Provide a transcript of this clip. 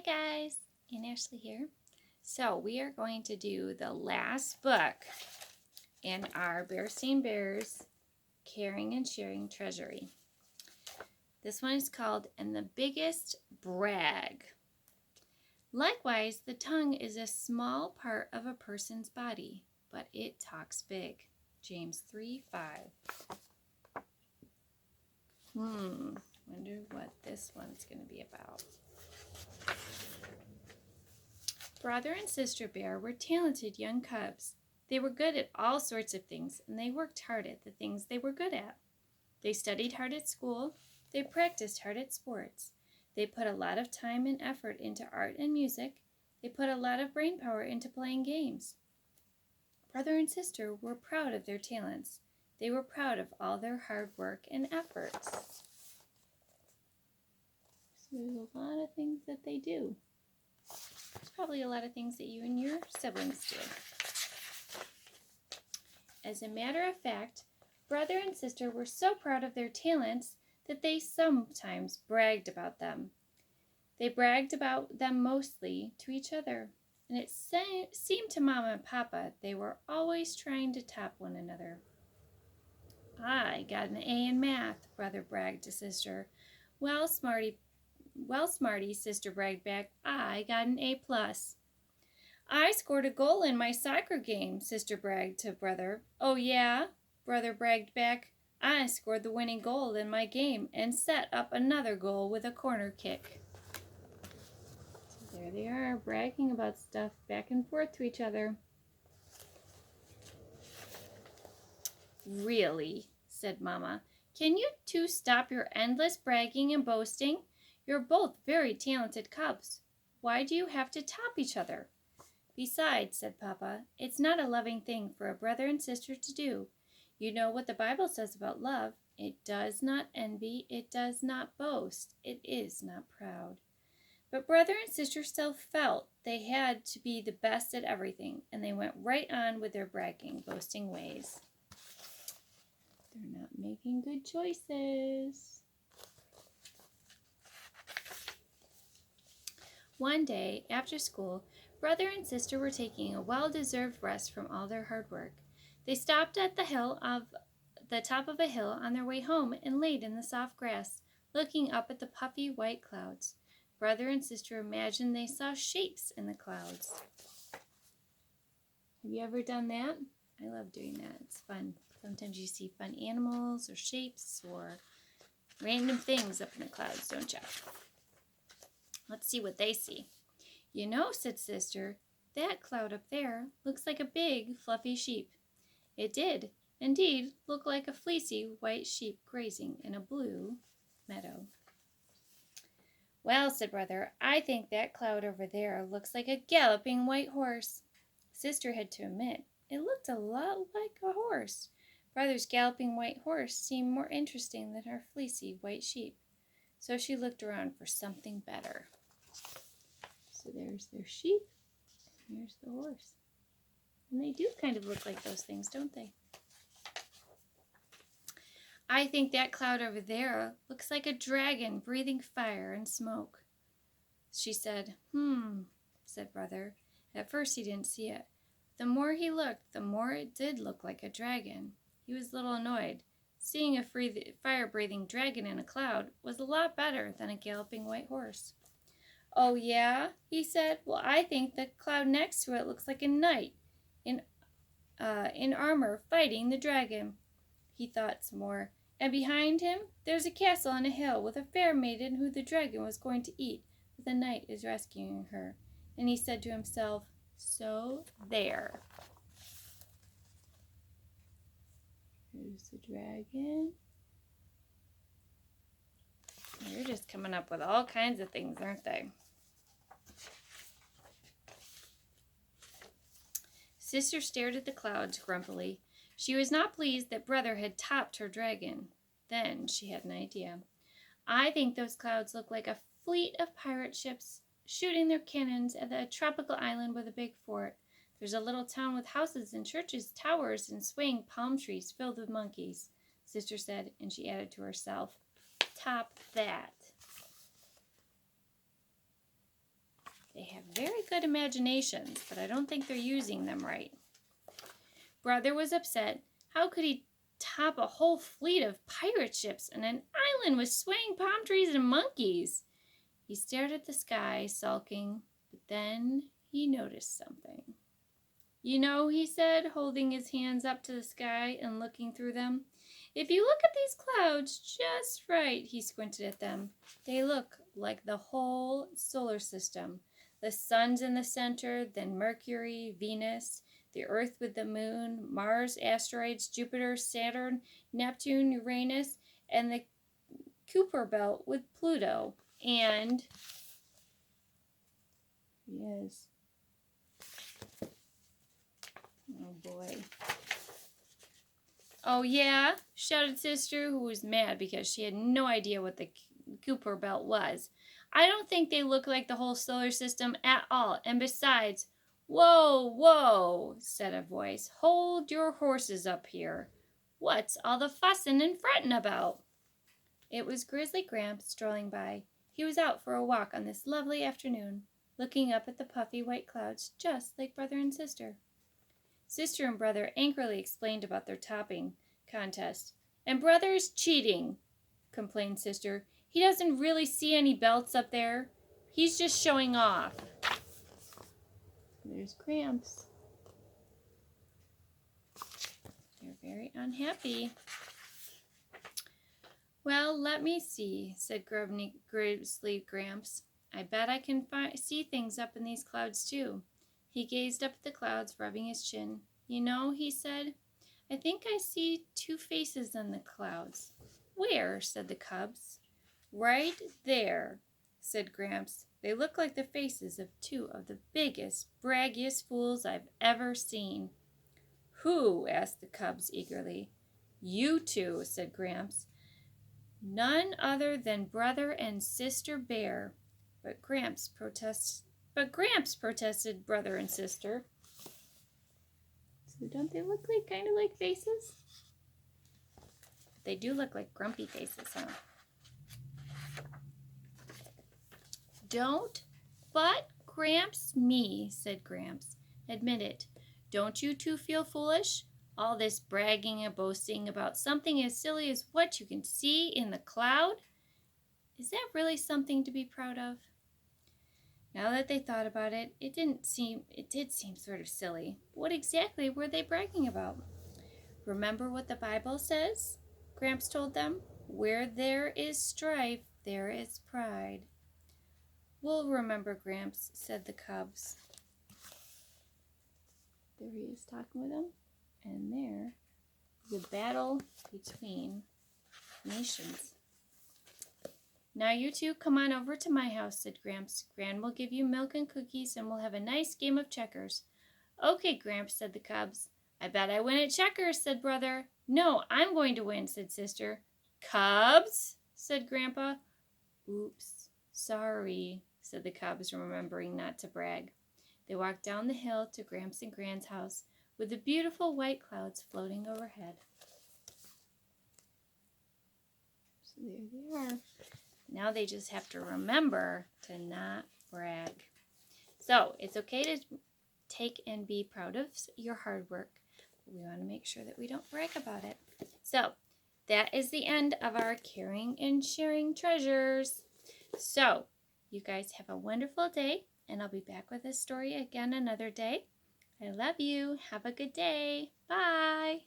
Hi guys, Aunt Ashley here. So we are going to do the last book in our Berenstain Bears Caring and Sharing Treasury. This one is called And the Biggest Brag. Likewise, the tongue is a small part of a person's body, but it talks big. James 3:5. Wonder what this one's going to be about. Brother and Sister Bear were talented young cubs. They were good at all sorts of things, and they worked hard at the things they were good at. They studied hard at school. They practiced hard at sports. They put a lot of time and effort into art and music. They put a lot of brain power into playing games. Brother and sister were proud of their talents. They were proud of all their hard work and efforts. So there's a lot of things that they do. There's probably a lot of things that you and your siblings do. As a matter of fact, brother and sister were so proud of their talents that they sometimes bragged about them. They bragged about them mostly to each other, and it seemed to Mama and Papa they were always trying to top one another. I got an A in math, brother bragged to sister. Well, Smarty, sister bragged back, I got an A+. I scored a goal in my soccer game, sister bragged to brother. Oh yeah, brother bragged back. I scored the winning goal in my game and set up another goal with a corner kick. So there they are, bragging about stuff back and forth to each other. Really, said Mama. Can you two stop your endless bragging and boasting? You're both very talented cubs. Why do you have to top each other? Besides, said Papa, it's not a loving thing for a brother and sister to do. You know what the Bible says about love. It does not envy, it does not boast, it is not proud. But brother and sister still felt they had to be the best at everything, and they went right on with their bragging, boasting ways. They're not making good choices. One day, after school, brother and sister were taking a well-deserved rest from all their hard work. They stopped at the top of a hill on their way home and laid in the soft grass, looking up at the puffy white clouds. Brother and sister imagined they saw shapes in the clouds. Have you ever done that? I love doing that. It's fun. Sometimes you see fun animals or shapes or random things up in the clouds, don't you? Let's see what they see. You know, said sister, that cloud up there looks like a big, fluffy sheep. It did, indeed, look like a fleecy white sheep grazing in a blue meadow. Well, said brother, I think that cloud over there looks like a galloping white horse. Sister had to admit, it looked a lot like a horse. Brother's galloping white horse seemed more interesting than her fleecy white sheep. So she looked around for something better. So there's their sheep, and here's the horse. And they do kind of look like those things, don't they? I think that cloud over there looks like a dragon breathing fire and smoke. She said, said brother. At first he didn't see it. The more he looked, the more it did look like a dragon. He was a little annoyed. Seeing a fire-breathing dragon in a cloud was a lot better than a galloping white horse. Oh, yeah, he said. Well, I think the cloud next to it looks like a knight in armor fighting the dragon. He thought some more. And behind him, there's a castle on a hill with a fair maiden who the dragon was going to eat, but the knight is rescuing her. And he said to himself, so there. Here's the dragon. They're just coming up with all kinds of things, aren't they? Sister stared at the clouds grumpily. She was not pleased that brother had topped her dragon. Then she had an idea. I think those clouds look like a fleet of pirate ships shooting their cannons at a tropical island with a big fort. There's a little town with houses and churches, towers, and swaying palm trees filled with monkeys, Sister said, and she added to herself, top that. They have very good imaginations, but I don't think they're using them right. Brother was upset. How could he top a whole fleet of pirate ships and an island with swaying palm trees and monkeys? He stared at the sky, sulking, but then he noticed something. You know, he said, holding his hands up to the sky and looking through them. If you look at these clouds just right, he squinted at them. They look like the whole solar system. The sun's in the center, then Mercury, Venus, the Earth with the moon, Mars, asteroids, Jupiter, Saturn, Neptune, Uranus, and the Kuiper Belt with Pluto. And yes. Oh boy. Oh yeah, shouted Sister, who was mad because she had no idea what the Kuiper Belt was. I don't think they look like the whole solar system at all. And besides, whoa, said a voice. Hold your horses up here. What's all the fussing and fretting about? It was Grizzly Gramps strolling by. He was out for a walk on this lovely afternoon, looking up at the puffy white clouds, just like brother and sister. Sister and brother angrily explained about their topping contest. And brother's cheating, complained Sister. He doesn't really see any belts up there. He's just showing off. There's Gramps. They're very unhappy. Well, let me see, said Grizzly Gramps. I bet I can see things up in these clouds, too. He gazed up at the clouds, rubbing his chin. You know, he said, I think I see two faces in the clouds. Where? Said the cubs. Right there, said Gramps. They look like the faces of two of the biggest, braggiest fools I've ever seen. Who? Asked the cubs eagerly. You two, said Gramps. None other than Brother and Sister Bear. But Gramps protested Brother and Sister. So don't they look like kind of like faces? They do look like grumpy faces, huh? Don't but Gramps me, said Gramps. Admit it. Don't you two feel foolish? All this bragging and boasting about something as silly as what you can see in the cloud? Is that really something to be proud of? Now that they thought about it, it did seem sort of silly. What exactly were they bragging about? Remember what the Bible says? Gramps told them. Where there is strife, there is pride. We'll remember, Gramps, said the cubs. There he is talking with them. And there, the battle between nations. Now you two come on over to my house, said Gramps. Gran will give you milk and cookies, and we'll have a nice game of checkers. Okay, Gramps, said the cubs. I bet I win at checkers, said Brother. No, I'm going to win, said Sister. Cubs, said Grandpa. Oops, sorry, said the cubs, remembering not to brag. They walked down the hill to Gramps and Gran's house, with the beautiful white clouds floating overhead. So there they are. Now they just have to remember to not brag. So it's okay to take and be proud of your hard work. But we want to make sure that we don't brag about it. So that is the end of our caring and sharing treasures. So you guys have a wonderful day, and I'll be back with this story again another day. I love you. Have a good day. Bye.